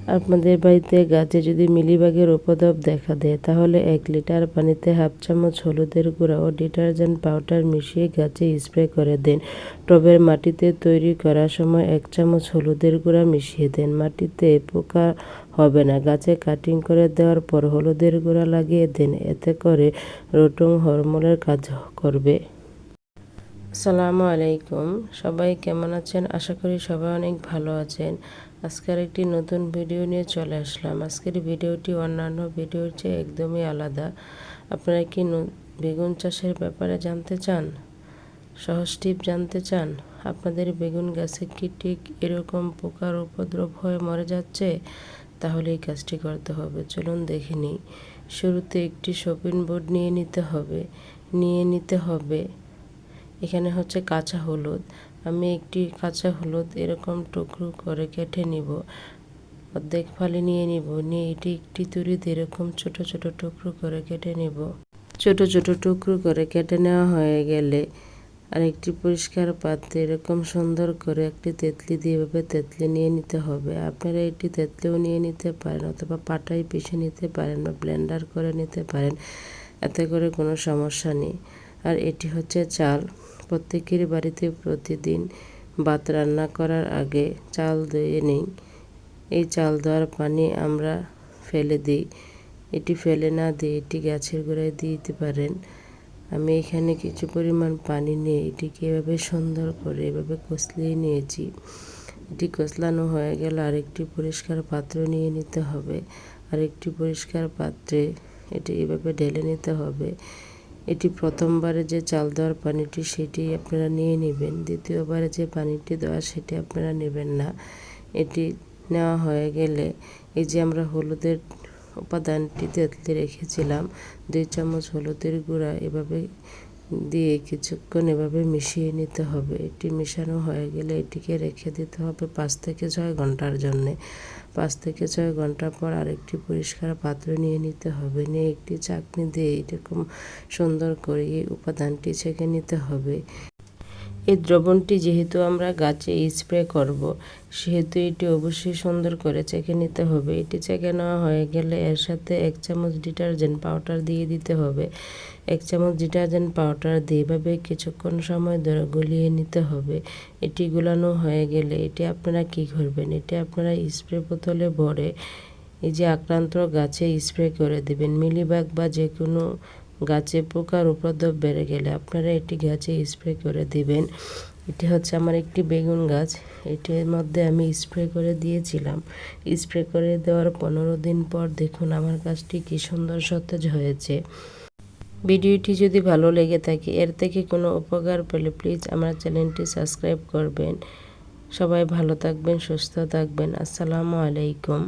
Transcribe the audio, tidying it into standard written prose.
আপনাদের বাড়িতে গাছে যদি মিলিবাগের উপদ্রব দেখা দেয় তাহলে 1 লিটার পানিতে হাফ চামচ হলুদের গুঁড়া ও ডিটারজেন্ট পাউডার মিশিয়ে গাছে স্প্রে করে দিন। টবের মাটিতে তৈরি করার সময় 1 চামচ হলুদের গুঁড়া মিশিয়ে দিন। মাটিতে পোকা হবে না। গাছে কাটিং করে দেওয়ার পর হলুদের গুঁড়া লাগিয়ে দিন, এতে করে রুটিং হরমোনের কাজ করবে। আসসালামু আলাইকুম, সবাই কেমন আছেন? আশা করি সবাই অনেক ভালো আছেন। আজকের একটি নতুন ভিডিও নিয়ে চলে আসলাম। আজকের ভিডিওটি অন্যান্য ভিডিওর চেয়ে একদমই আলাদা। আপনারা কি বেগুন চাষের ব্যাপারে জানতে চান? সহজ টিপ জানতে চান? আপনাদের বেগুন গাছে কি ঠিক এরকম পোকার উপদ্রব হয়ে মরে যাচ্ছে? তাহলে এই কাজটি করতে হবে। চলুন দেখে নিই। শুরুতে একটি শপিং বোর্ড নিয়ে নিতে হবে। এখানে হচ্ছে কাঁচা হলুদ। আমি একটি কাঁচা হলুদ এরকম টুকরো করে কেটে নিব। অর্ধেক ফালি নিয়ে নিব। নিয়ে এটি একটি তুরিতে এরকম ছোট ছোট টুকরো করে কেটে নিব। ছোট ছোট টুকরো করে কেটে নেওয়া হয়ে গেলে আরেকটি পরিষ্কার পাত্রে এরকম সুন্দর করে একটি তেঁতলি দিয়ে এভাবে তেঁতলি নিয়ে নিতে হবে। আপনারা এটি তেঁতলিও নিয়ে নিতে পারেন অথবা পাটায় পিষে নিতে পারেন বা ব্লেন্ডার করে নিতে পারেন, এতে করে কোনো সমস্যা নেই। আর এটি হচ্ছে চাল। প্রত্যেকের বাড়িতে প্রতিদিন ভাত রান্না করার আগে চাল ধুয়ে নিই। এই চাল ধোয়ার পানি আমরা ফেলে দিই। এটি ফেলে না দিয়ে এটি গাছের গোড়ায় দিয়ে দিতে পারেন। আমি এখানে কিছু পরিমাণ পানি নিয়ে এটিকে এভাবে সুন্দর করে এভাবে কষলিয়ে নিয়েছি। এটি কষলানো হয়ে গেলে আরেকটি পরিষ্কার পাত্র নিয়ে নিতে হবে। আরেকটি পরিষ্কার পাত্রে এটি এভাবে ঢেলে নিতে হবে। এটি প্রথমবারে যে চাল দেওয়ার পানিটি সেটি আপনারা নিয়ে নেবেন। দ্বিতীয়বারে যে পানিটি দেওয়া সেটি আপনারা নেবেন না। এটি নেওয়া হয়ে গেলে এই যে আমরা হলুদের উপাদানটি তেঁতলে রেখেছিলাম, 2 চামচ হলুদের গুঁড়া এভাবে দিয়ে কিছুক্ষণ এভাবে মিশিয়ে নিতে হবে। এটি মেশানো হয়ে গেলে এটিকে রেখে দিতে হবে 5 থেকে 6 ঘন্টার জন্যে। 5 থেকে 6 ঘন্টা পর আরেকটি পরিষ্কার পাত্র নিয়ে নিতে হবে। নিয়ে একটি চাকনি দিয়ে এরকম সুন্দর করে এই উপাদানটি ছেঁকে নিতে হবে। এই দ্রবণটি যেহেতু আমরা গাছে স্প্রে করব, সেহেতু এটি অবশ্যই সুন্দর করে ছেঁকে নিতে হবে। এটি ছেঁকে নেওয়া হয়ে গেলে এর সাথে 1 চামচ ডিটারজেন্ট পাউডার দিয়ে দিতে হবে। 1 চামচ ডিটারজেন্ট পাউডার দিয়ে এভাবে কিছুক্ষণ সময় ধরে গলিয়ে নিতে হবে। এটি গোলানো হয়ে গেলে এটি আপনারা কি করবেন? এটি আপনারা স্প্রে বোতলে ভরে এই যে আক্রান্ত গাছে স্প্রে করে দেবেন। মিলিবাগ বা যে কোনো গাছে পোকার উপদ্রব বেড়ে গেলে আপনারা এটি গাছে স্প্রে করে দিবেন। এটি হচ্ছে আমার একটি বেগুন গাছ। এটির মধ্যে আমি স্প্রে করে দিয়েছিলাম। স্প্রে করে দেওয়ার 15 দিন পর দেখুন আমার গাছটি কি সুন্দর সতেজ হয়েছে। ভিডিওটি যদি ভালো লেগে থাকে, এর থেকে কোনো উপকার পেলে প্লিজ আমার চ্যানেলটি সাবস্ক্রাইব করবেন। সবাই ভালো থাকবেন, সুস্থ থাকবেন। আসসালামু আলাইকুম।